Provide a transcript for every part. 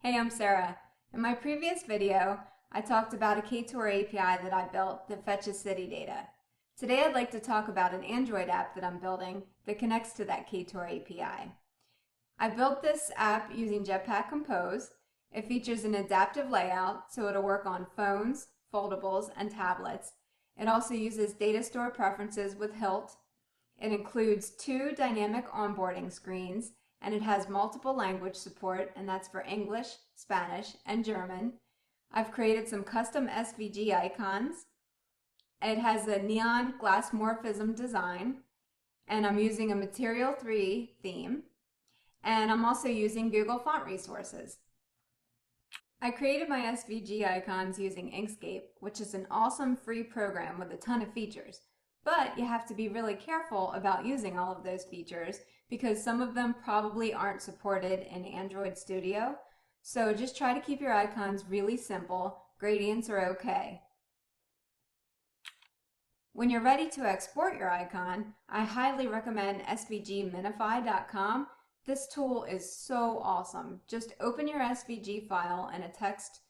Hey, I'm Sarah. In my previous video, I talked about a Ktor API that I built that fetches city data. Today I'd like to talk about an Android app that I'm building that connects to that Ktor API. I built this app using Jetpack Compose. It features an adaptive layout, so it'll work on phones, foldables, and tablets. It also uses Datastore Preferences with Hilt. It includes 2 dynamic onboarding screens, and it has multiple language support, and that's for English, Spanish, and German. I've created some custom SVG icons. It has a neon Glassmorphism design, and I'm using a Material 3 theme, and I'm also using Google Font Resources. I created my SVG icons using Inkscape, which is an awesome free program with a ton of features. But you have to be really careful about using all of those features because some of them probably aren't supported in Android Studio. So just try to keep your icons really simple. Gradients are okay. When you're ready to export your icon, I highly recommend svgminify.com. This tool is so awesome. Just open your SVG file in a text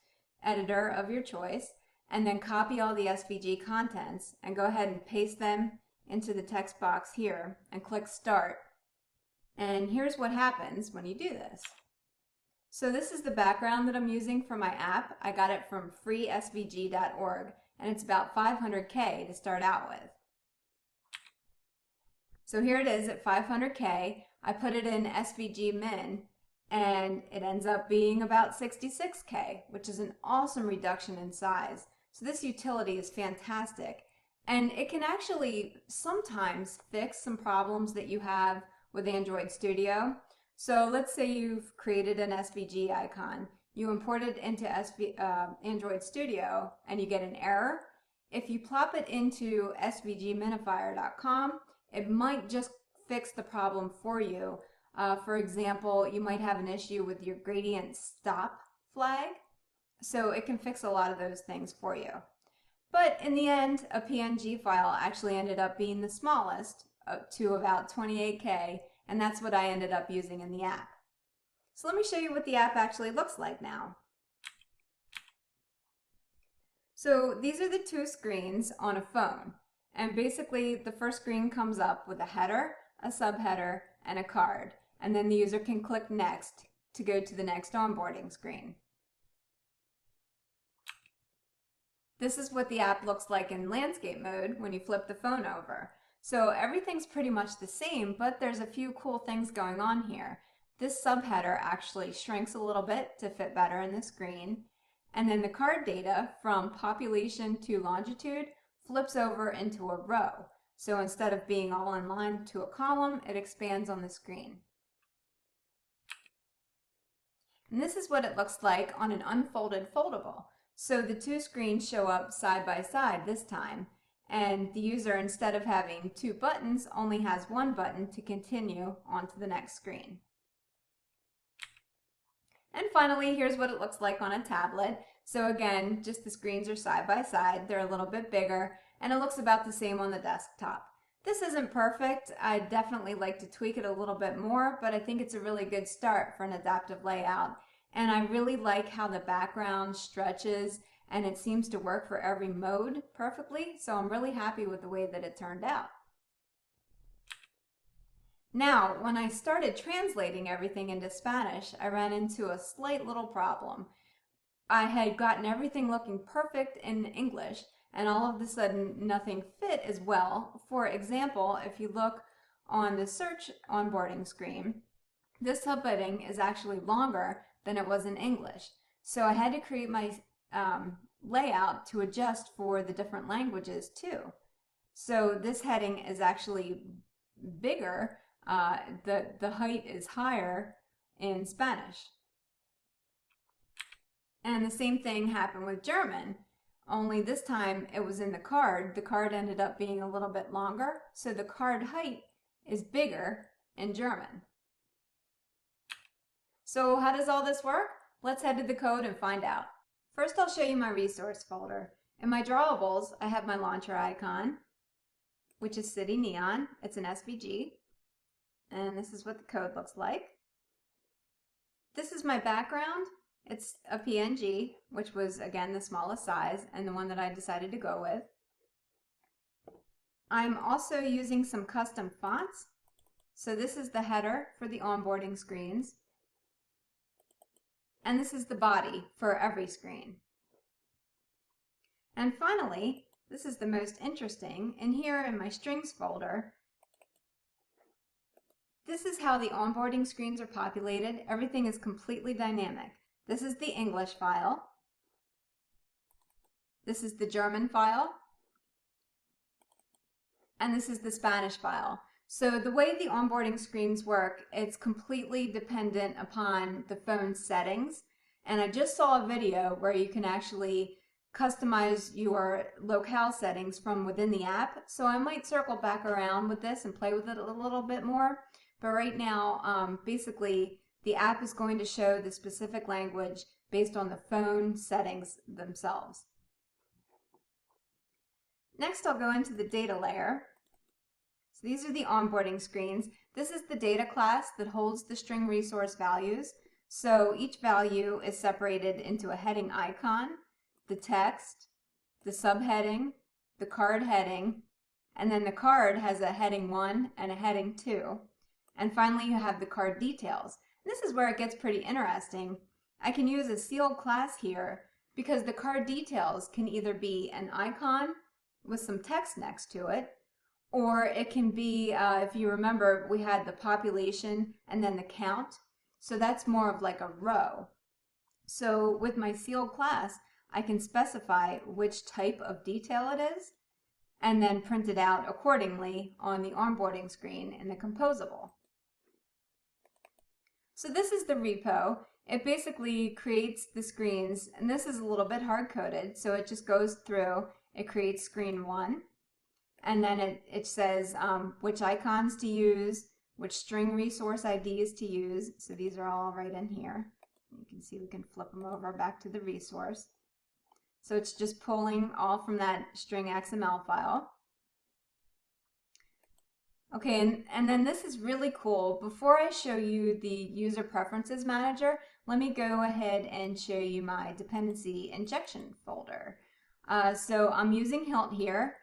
editor of your choice, and then copy all the SVG contents and go ahead and paste them into the text box here and click Start. And here's what happens when you do this. So this is the background that I'm using for my app. I got it from freesvg.org, and it's about 500K to start out with. So here it is at 500K. I put it in SVG min, and it ends up being about 66K, which is an awesome reduction in size. So this utility is fantastic, and it can actually sometimes fix some problems that you have with Android Studio. So let's say you've created an SVG icon, you import it into Android Studio, and you get an error. If you plop it into svgminifier.com, it might just fix the problem for you. For example, you might have an issue with your gradient stop flag. So it can fix a lot of those things for you. But in the end, a PNG file actually ended up being the smallest, to about 28K, and that's what I ended up using in the app. So let me show you what the app actually looks like now. So these are the 2 screens on a phone, and basically the first screen comes up with a header, a subheader, and a card, and then the user can click Next to go to the next onboarding screen. This is what the app looks like in landscape mode when you flip the phone over. So everything's pretty much the same, but there's a few cool things going on here. This subheader actually shrinks a little bit to fit better in the screen. And then the card data from population to longitude flips over into a row. So instead of being all in line to a column, it expands on the screen. And this is what it looks like on an unfolded foldable. So the 2 screens show up side by side this time, and the user, instead of having 2 buttons, only has 1 button to continue onto the next screen. And finally, here's what it looks like on a tablet. So again, just the screens are side by side. They're a little bit bigger, and it looks about the same on the desktop. This isn't perfect. I'd definitely like to tweak it a little bit more, but I think it's a really good start for an adaptive layout. And I really like how the background stretches, and it seems to work for every mode perfectly, so I'm really happy with the way that it turned out. Now, when I started translating everything into Spanish, I ran into a slight little problem. I had gotten everything looking perfect in English, and all of a sudden nothing fit as well. For example, if you look on the search onboarding screen, this subheading is actually longer than it was in English. So I had to create my layout to adjust for the different languages too. So this heading is actually bigger, the height is higher in Spanish. And the same thing happened with German, only this time it was in the card. The card ended up being a little bit longer, so the card height is bigger in German. So how does all this work? Let's head to the code and find out. First, I'll show you my resource folder. In my drawables, I have my launcher icon, which is City Neon. It's an SVG, and this is what the code looks like. This is my background. It's a PNG, which was again the smallest size and the one that I decided to go with. I'm also using some custom fonts. So this is the header for the onboarding screens. And this is the body for every screen. And finally, this is the most interesting, and here in my strings folder, this is how the onboarding screens are populated. Everything is completely dynamic. This is the English file. This is the German file. And this is the Spanish file. So the way the onboarding screens work, it's completely dependent upon the phone's settings. And I just saw a video where you can actually customize your locale settings from within the app. So I might circle back around with this and play with it a little bit more. But right now, basically, the app is going to show the specific language based on the phone settings themselves. Next, I'll go into the data layer. So these are the onboarding screens. This is the data class that holds the string resource values. So each value is separated into a heading icon, the text, the subheading, the card heading, and then the card has a heading 1 and a heading 2. And finally, you have the card details. And this is where it gets pretty interesting. I can use a sealed class here because the card details can either be an icon with some text next to it, or it can be, if you remember, we had the population and then the count. So that's more of like a row. So with my sealed class, I can specify which type of detail it is and then print it out accordingly on the onboarding screen in the composable. So this is the repo. It basically creates the screens, and this is a little bit hard-coded, so it just goes through, it creates screen 1, and then it says which icons to use, which string resource IDs to use. So these are all right in here. You can see we can flip them over back to the resource. So it's just pulling all from that string XML file. Okay, and then this is really cool. Before I show you the user preferences manager, let me go ahead and show you my dependency injection folder. So I'm using Hilt here,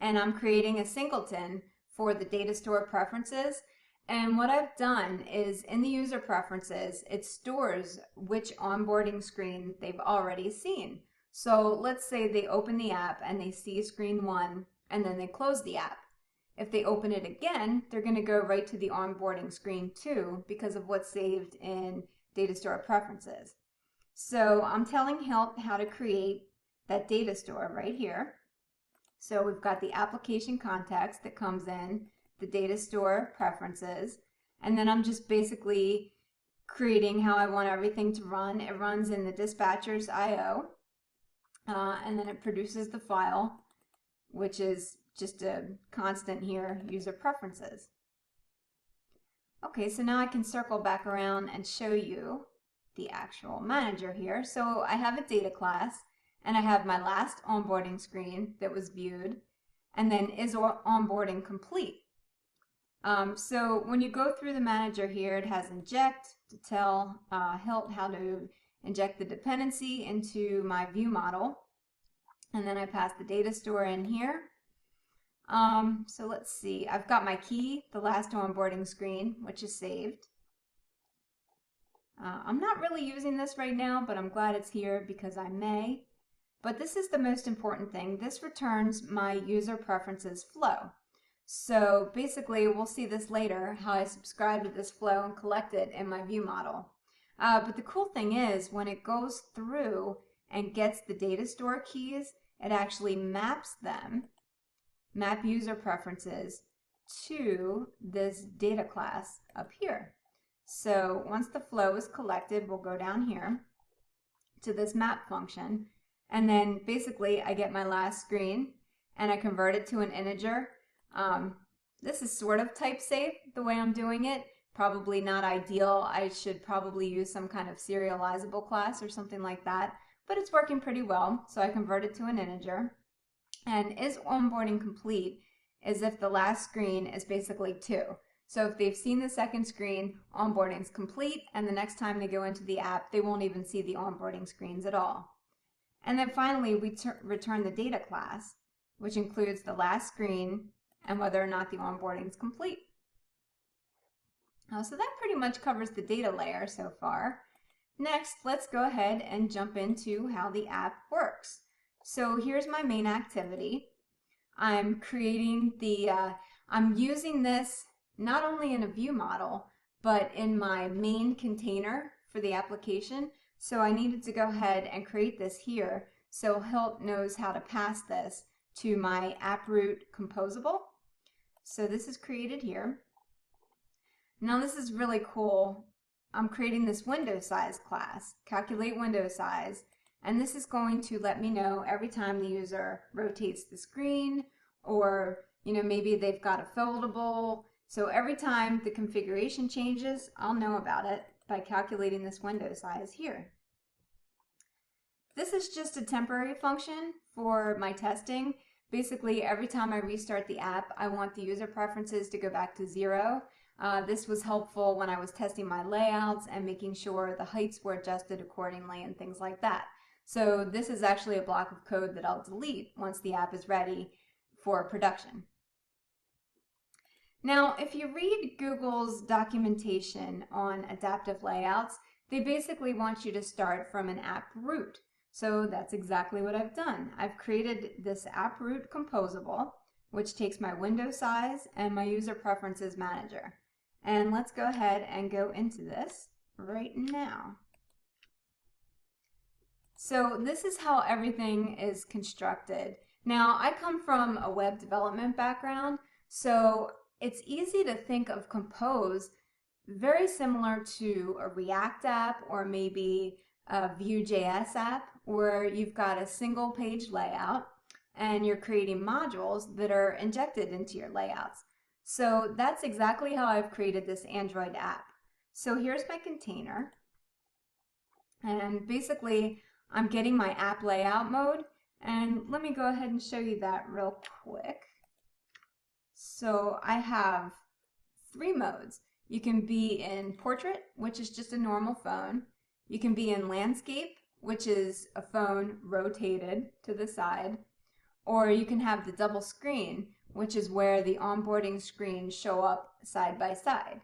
and I'm creating a singleton for the Datastore Preferences. And what I've done is in the user preferences, it stores which onboarding screen they've already seen. So let's say they open the app and they see screen 1 and then they close the app. If they open it again, they're going to go right to the onboarding screen 2 because of what's saved in Datastore Preferences. So I'm telling Hilt how to create that data store right here. So we've got the application context that comes in, the Datastore Preferences, and then I'm just basically creating how I want everything to run. It runs in the dispatcher's IO, and then it produces the file, which is just a constant here, user preferences. Okay, so now I can circle back around and show you the actual manager here. So I have a data class, and I have my last onboarding screen that was viewed, and then is onboarding complete. So when you go through the manager here, it has inject to tell Hilt how to inject the dependency into my view model, and then I pass the data store in here. So let's see, I've got my key, the last onboarding screen, which is saved. I'm not really using this right now, but I'm glad it's here because I may. But this is the most important thing. This returns my user preferences flow. So basically, we'll see this later, how I subscribe to this flow and collect it in my view model. But the cool thing is, when it goes through and gets the data store keys, it actually maps them, map user preferences, to this data class up here. So once the flow is collected, we'll go down here to this map function, and then basically I get my last screen and I convert it to an integer. This is sort of type safe the way I'm doing it. Probably not ideal. I should probably use some kind of serializable class or something like that, but it's working pretty well. So I convert it to an integer. And is onboarding complete is if the last screen is basically 2. So if they've seen the second screen, onboarding is complete, and the next time they go into the app, they won't even see the onboarding screens at all. And then finally, we return the data class, which includes the last screen and whether or not the onboarding is complete. So that pretty much covers the data layer so far. Next, let's go ahead and jump into how the app works. So here's my main activity. I'm creating I'm using this not only in a view model, but in my main container for the application. So I needed to go ahead and create this here so Hilt knows how to pass this to my app root composable. So this is created here. Now this is really cool. I'm creating this window size class, calculate window size, and this is going to let me know every time the user rotates the screen, or maybe they've got a foldable. So every time the configuration changes, I'll know about it by calculating this window size here. This is just a temporary function for my testing. Basically, every time I restart the app, I want the user preferences to go back to 0. This was helpful when I was testing my layouts and making sure the heights were adjusted accordingly and things like that. So this is actually a block of code that I'll delete once the app is ready for production. Now, if you read Google's documentation on adaptive layouts, they basically want you to start from an app root. So that's exactly what I've done. I've created this app root composable, which takes my window size and my user preferences manager. And let's go ahead and go into this right now. So this is how everything is constructed. Now, I come from a web development background, so it's easy to think of Compose very similar to a React app or maybe a Vue.js app, where you've got a single page layout and you're creating modules that are injected into your layouts. So that's exactly how I've created this Android app. So here's my container, and basically I'm getting my app layout mode, and let me go ahead and show you that real quick. So I have 3 modes. You can be in portrait, which is just a normal phone. You can be in landscape, which is a phone rotated to the side. Or you can have the double screen, which is where the onboarding screens show up side by side.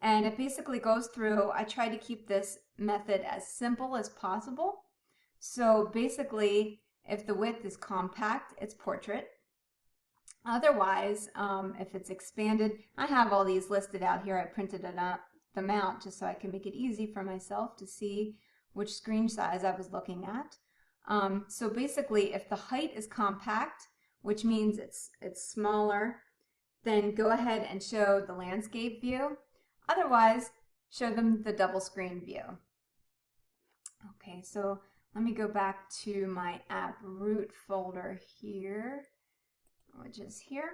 And it basically goes through, I try to keep this method as simple as possible. So basically, if the width is compact, it's portrait. Otherwise, if it's expanded, I have all these listed out here. I printed them out just so I can make it easy for myself to see which screen size I was looking at. So basically, if the height is compact, which means it's smaller, then go ahead and show the landscape view. Otherwise, show them the double screen view. Okay, so let me go back to my app root folder here, which is here.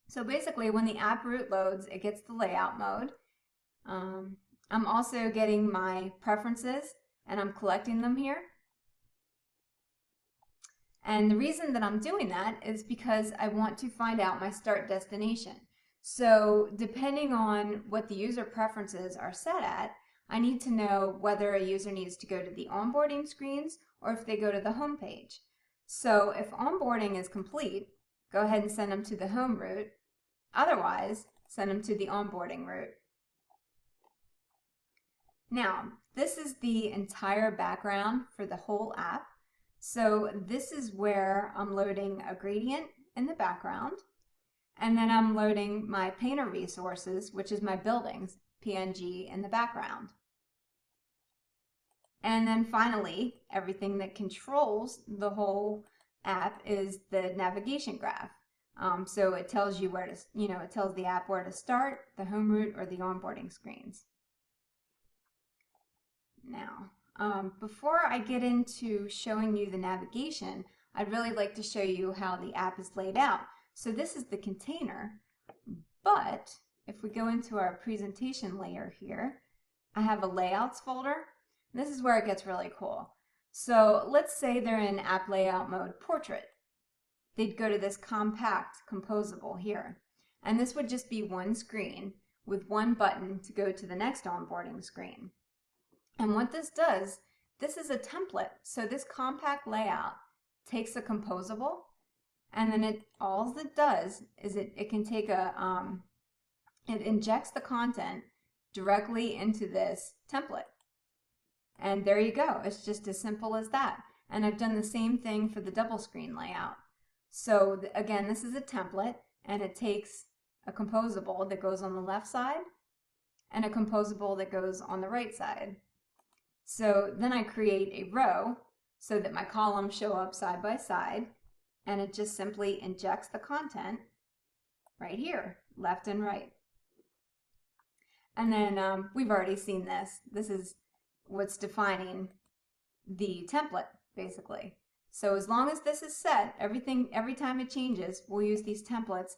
So basically, when the app root loads, it gets the layout mode. I'm also getting my preferences, and I'm collecting them here. And the reason that I'm doing that is because I want to find out my start destination. So depending on what the user preferences are set at, I need to know whether a user needs to go to the onboarding screens or if they go to the home page. So if onboarding is complete, go ahead and send them to the home route. Otherwise, send them to the onboarding route. Now, this is the entire background for the whole app. So this is where I'm loading a gradient in the background, and then I'm loading my painter resources, which is my buildings, PNG, in the background. And then finally, everything that controls the whole app is the navigation graph. So it tells you where to, it tells the app where to start, the home route, or the onboarding screens. Now, before I get into showing you the navigation, I'd really like to show you how the app is laid out. So this is the container, but if we go into our presentation layer here, I have a layouts folder. This is where it gets really cool. So let's say they're in app layout mode portrait. They'd go to this compact composable here. And this would just be one screen with one button to go to the next onboarding screen. And what this does, this is a template. So this compact layout takes a composable, and then all it does is it can take it injects the content directly into this template. And there you go. It's just as simple as that. And I've done the same thing for the double screen layout. So again, this is a template, and it takes a composable that goes on the left side and a composable that goes on the right side. So then I create a row so that my columns show up side by side, and it just simply injects the content right here, left and right. And then we've already seen this. This is what's defining the template, basically. So as long as this is set, every time it changes, we'll use these templates.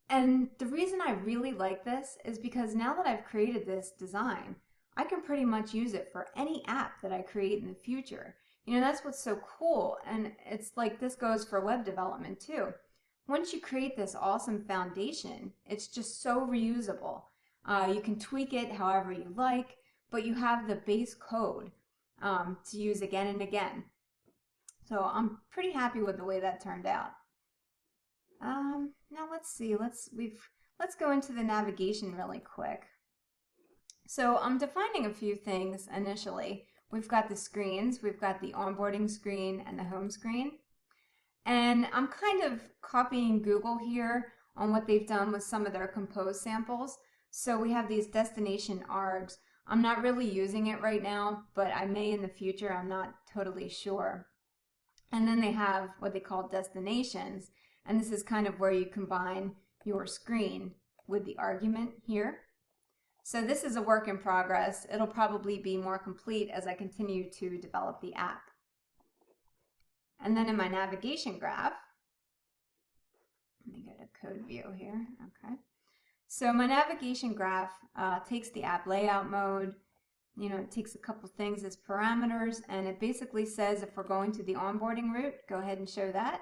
And the reason I really like this is because now that I've created this design, I can pretty much use it for any app that I create in the future. You know, that's what's so cool. And it's like this goes for web development too. Once you create this awesome foundation, it's just so reusable. You can tweak it however you like, but you have the base code to use again and again. So I'm pretty happy with the way that turned out. Now let's see, let's go into the navigation really quick. So I'm defining a few things initially. We've got the screens, we've got the onboarding screen and the home screen. And I'm kind of copying Google here on what they've done with some of their Compose samples. So we have these destination args. I'm not really using it right now, but I may in the future. I'm not totally sure. And then they have what they call destinations. And this is kind of where you combine your screen with the argument here. So this is a work in progress. It'll probably be more complete as I continue to develop the app. And then in my navigation graph, let me get a code view here. Okay. So my navigation graph takes the app layout mode. You know, it takes a couple things as parameters, and it basically says if we're going to the onboarding route, go ahead and show that,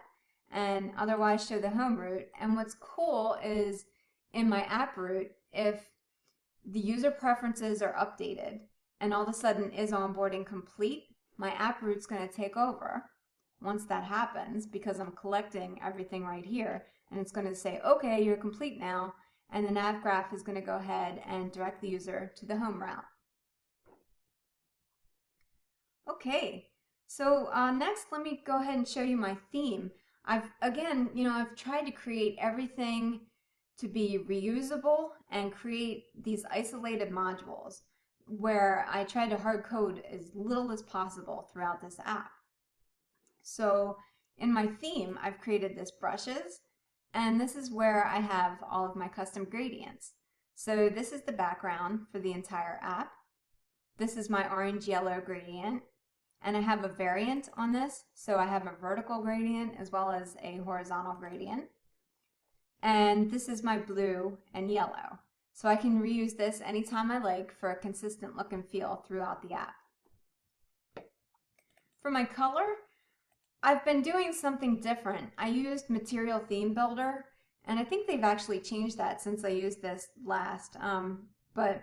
and otherwise show the home route. And what's cool is in my app route, if the user preferences are updated and all of a sudden is onboarding complete, my app route's going to take over once that happens because I'm collecting everything right here, and it's going to say, okay, you're complete now, and the nav graph is going to go ahead and direct the user to the home route. Okay, so next let me go ahead and show you my theme. I've tried to create everything to be reusable and create these isolated modules where I try to hard code as little as possible throughout this app. So in my theme, I've created this brushes, and this is where I have all of my custom gradients. So this is the background for the entire app. This is my orange-yellow gradient, and I have a variant on this. So I have a vertical gradient as well as a horizontal gradient. And this is my blue and yellow. So I can reuse this anytime I like for a consistent look and feel throughout the app. For my color, I've been doing something different. I used Material Theme Builder, and I think they've actually changed that since I used this last. But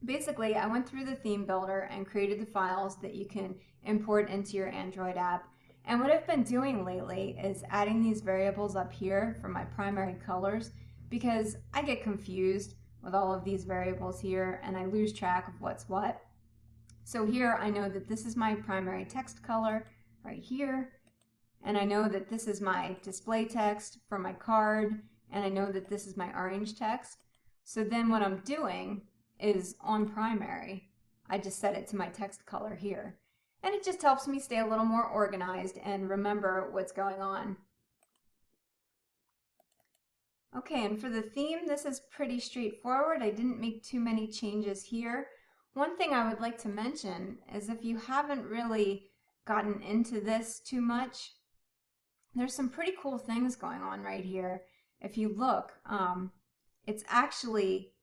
basically, I went through the theme builder and created the files that you can import into your Android app. And what I've been doing lately is adding these variables up here for my primary colors, because I get confused with all of these variables here and I lose track of what's what. So here I know that this is my primary text color right here, and I know that this is my display text for my card, and I know that this is my orange text. So then what I'm doing is on primary, I just set it to my text color here. And it just helps me stay a little more organized and remember what's going on. Okay, and for the theme, this is pretty straightforward. I didn't make too many changes here. One thing I would like to mention is if you haven't really gotten into this too much, there's some pretty cool things going on right here. If you look, it's actually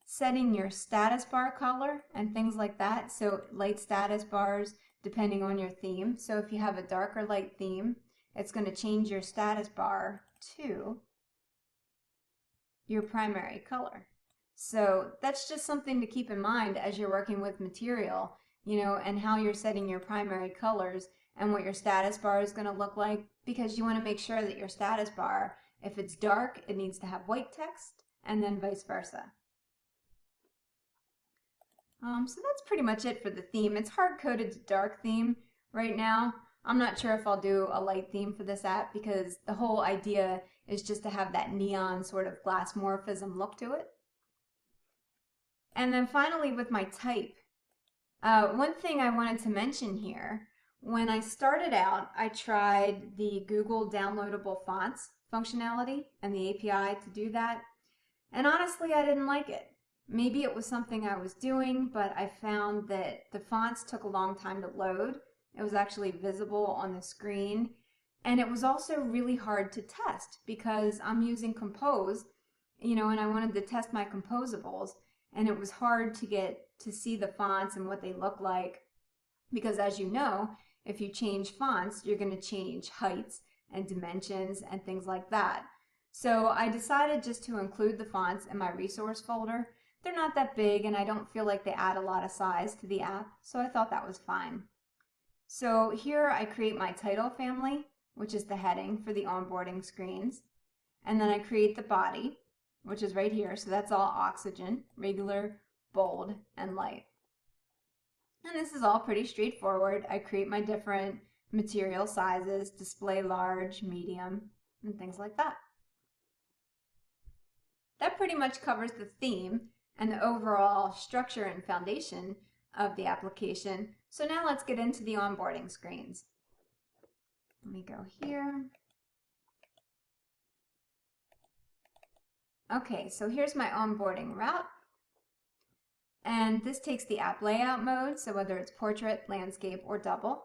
setting your status bar color and things like that. So light status bars, depending on your theme. So if you have a dark or light theme, it's going to change your status bar to your primary color. So that's just something to keep in mind as you're working with material, and how you're setting your primary colors and what your status bar is going to look like, because you want to make sure that your status bar, if it's dark, it needs to have white text, and then vice versa. So that's pretty much it for the theme. It's hard-coded to dark theme right now. I'm not sure if I'll do a light theme for this app, because the whole idea is just to have that neon sort of Glassmorphism look to it. And then finally with my type, one thing I wanted to mention here, when I started out, I tried the Google downloadable fonts functionality and the API to do that, and honestly I didn't like it. Maybe it was something I was doing, but I found that the fonts took a long time to load. It was actually visible on the screen, and it was also really hard to test because I'm using Compose, and I wanted to test my composables, and it was hard to get to see the fonts and what they look like, because as you know, if you change fonts, you're going to change heights and dimensions and things like that. So I decided just to include the fonts in my resource folder. They're not that big, and I don't feel like they add a lot of size to the app, so I thought that was fine. So here I create my title family, which is the heading for the onboarding screens, and then I create the body, which is right here, so that's all oxygen, regular, bold, and light. And this is all pretty straightforward. I create my different material sizes, display large, medium, and things like that. That pretty much covers the theme and the overall structure and foundation of the application. So now let's get into the onboarding screens. Let me go here. Okay, so here's my onboarding route. And this takes the app layout mode, so whether it's portrait, landscape, or double.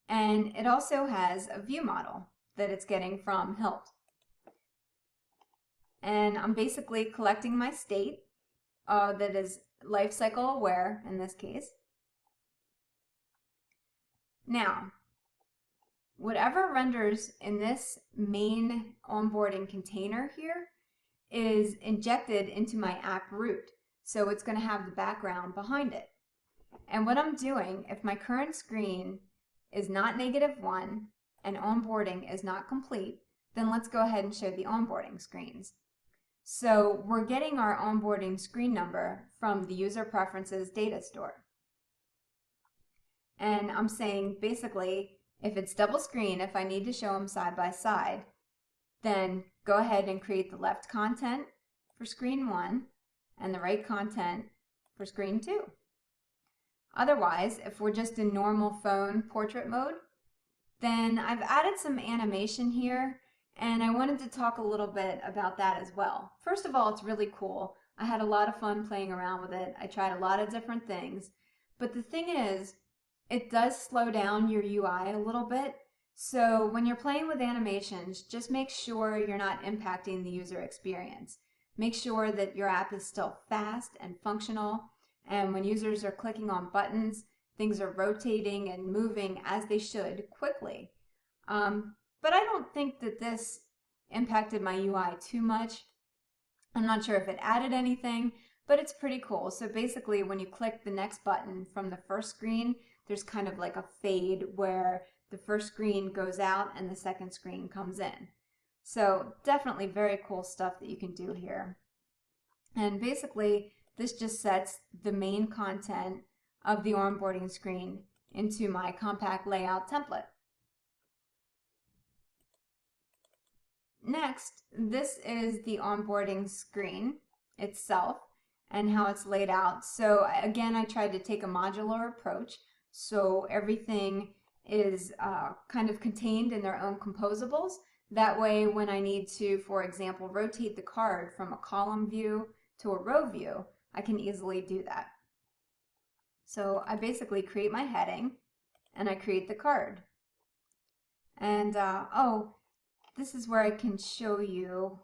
And it also has a view model that it's getting from Hilt. And I'm basically collecting my state that is life cycle aware in this case. Now, whatever renders in this main onboarding container here is injected into my app root. So it's going to have the background behind it. And what I'm doing, if my current screen is not -1 and onboarding is not complete, then let's go ahead and show the onboarding screens. So we're getting our onboarding screen number from the user preferences data store. And I'm saying basically, if it's double screen, if I need to show them side by side, then go ahead and create the left content for screen 1 and the right content for screen 2. Otherwise, if we're just in normal phone portrait mode, then I've added some animation here, and I wanted to talk a little bit about that as well. First of all, it's really cool. I had a lot of fun playing around with it. I tried a lot of different things, but the thing is, it does slow down your UI a little bit. So when you're playing with animations, just make sure you're not impacting the user experience. Make sure that your app is still fast and functional, and when users are clicking on buttons, things are rotating and moving as they should quickly. But I don't think that this impacted my UI too much. I'm not sure if it added anything, but it's pretty cool. So basically, when you click the next button from the first screen, there's kind of like a fade where the first screen goes out and the second screen comes in. So definitely very cool stuff that you can do here. And basically, this just sets the main content of the onboarding screen into my compact layout template. Next, this is the onboarding screen itself and how it's laid out. So again, I tried to take a modular approach, so everything is kind of contained in their own composables. That way, when I need to, for example, rotate the card from a column view to a row view, I can easily do that. So I basically create my heading and I create the card. And oh, this is where I can show you,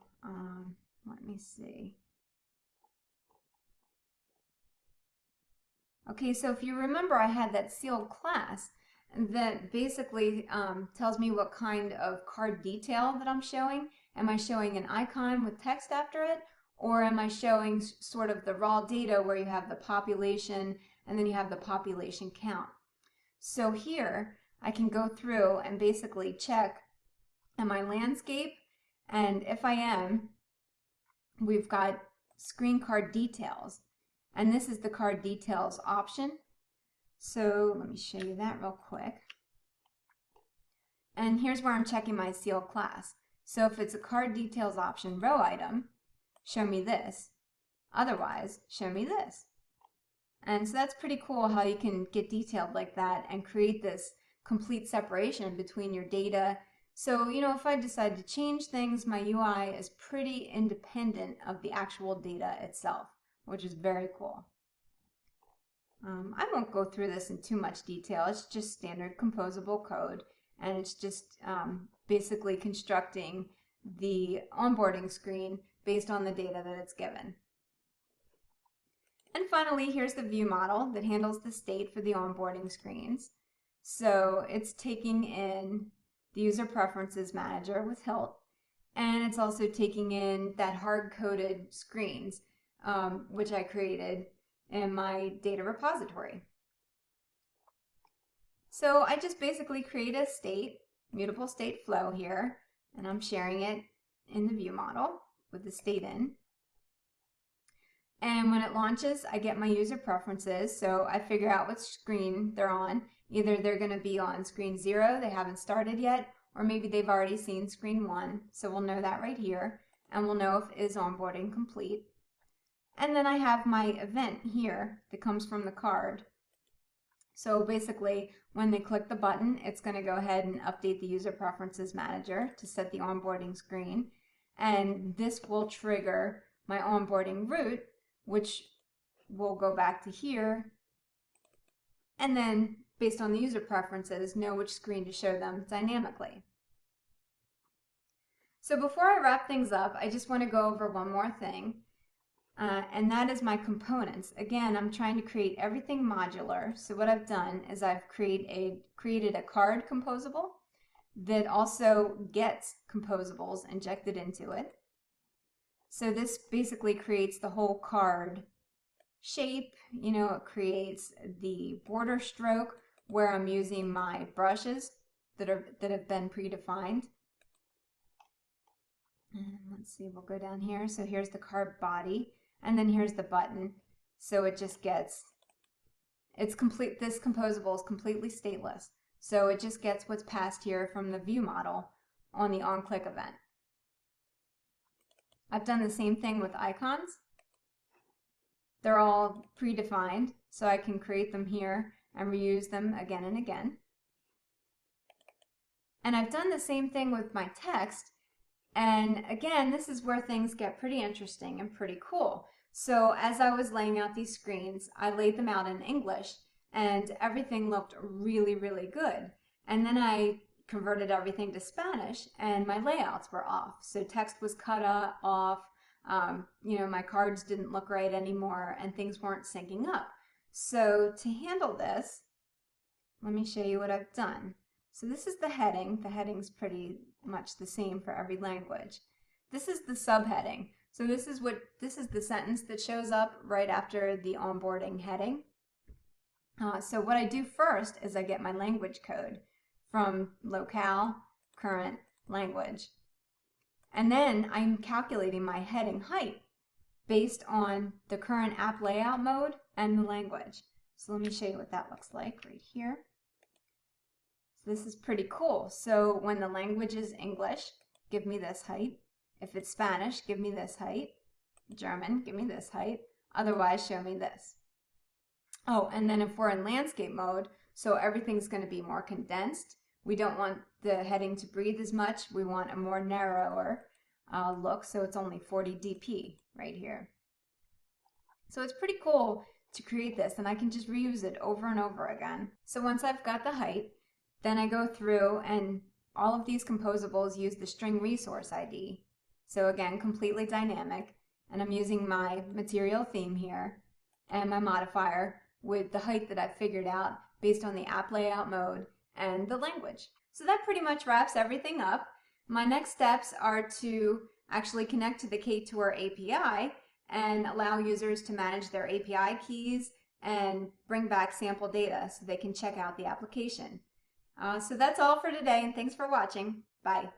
let me see. Okay, so if you remember, I had that sealed class that basically tells me what kind of card detail that I'm showing. Am I showing an icon with text after it, Or am I showing sort of the raw data where you have the population and then you have the population count? So here I can go through and basically check, am I landscape? And if I am, we've got screen card details. And this is the card details option. So let me show you that real quick. And here's where I'm checking my sealed class. So if it's a card details option row item, show me this. Otherwise, show me this. And so that's pretty cool how you can get detailed like that and create this complete separation between your data. So, you know, if I decide to change things, my UI is pretty independent of the actual data itself, which is very cool. I won't go through this in too much detail. It's just standard composable code, and it's just basically constructing the onboarding screen based on the data that it's given. And finally, here's the view model that handles the state for the onboarding screens. So it's taking in the user preferences manager with Hilt, and it's also taking in that hard-coded screens, which I created in my data repository. So I just basically create a state, mutable state flow here, and I'm sharing it in the view model with the state in. And when it launches, I get my user preferences, so I figure out what screen they're on. Either they're going to be on screen 0, they haven't started yet, or maybe they've already seen screen 1, so we'll know that right here, and we'll know if is onboarding complete. And then I have my event here that comes from the card. So basically, when they click the button, it's going to go ahead and update the user preferences manager to set the onboarding screen, and this will trigger my onboarding route, which will go back to here, and then based on the user preferences, know which screen to show them dynamically. So before I wrap things up, I just want to go over one more thing, and that is my components. Again, I'm trying to create everything modular, so what I've done is I've created a card composable that also gets composables injected into it. So this basically creates the whole card shape. You know, it creates the border stroke where I'm using my brushes that have been predefined. And let's see, we'll go down here. So here's the card body, and then here's the button. So it just gets, it's complete, this composable is completely stateless. So it just gets what's passed here from the view model on the onClick event. I've done the same thing with icons. They're all predefined, so I can create them here and reuse them again and again. And I've done the same thing with my text. And again, this is where things get pretty interesting and pretty cool. So as I was laying out these screens, I laid them out in English, and everything looked really, really good. And then I converted everything to Spanish, and my layouts were off. So text was cut off, you know, my cards didn't look right anymore, and things weren't syncing up. So to handle this, let me show you what I've done. So this is the heading. The heading's pretty much the same for every language. This is the subheading. So this is the sentence that shows up right after the onboarding heading. So what I do first is I get my language code from locale, current, language. And then I'm calculating my heading height based on the current app layout mode and the language. So let me show you what that looks like right here. So this is pretty cool. So when the language is English, give me this height. If it's Spanish, give me this height. German, give me this height. Otherwise, show me this. Oh, and then if we're in landscape mode, so everything's going to be more condensed. We don't want the heading to breathe as much. We want a more narrower look, so it's only 40 dp right here. So it's pretty cool to create this, and I can just reuse it over and over again. So once I've got the height, then I go through, and all of these composables use the string resource ID. So again, completely dynamic, and I'm using my material theme here and my modifier with the height that I've figured out based on the app layout mode and the language. So that pretty much wraps everything up. My next steps are to actually connect to the Ktor API and allow users to manage their API keys and bring back sample data so they can check out the application. So that's all for today, and thanks for watching. Bye.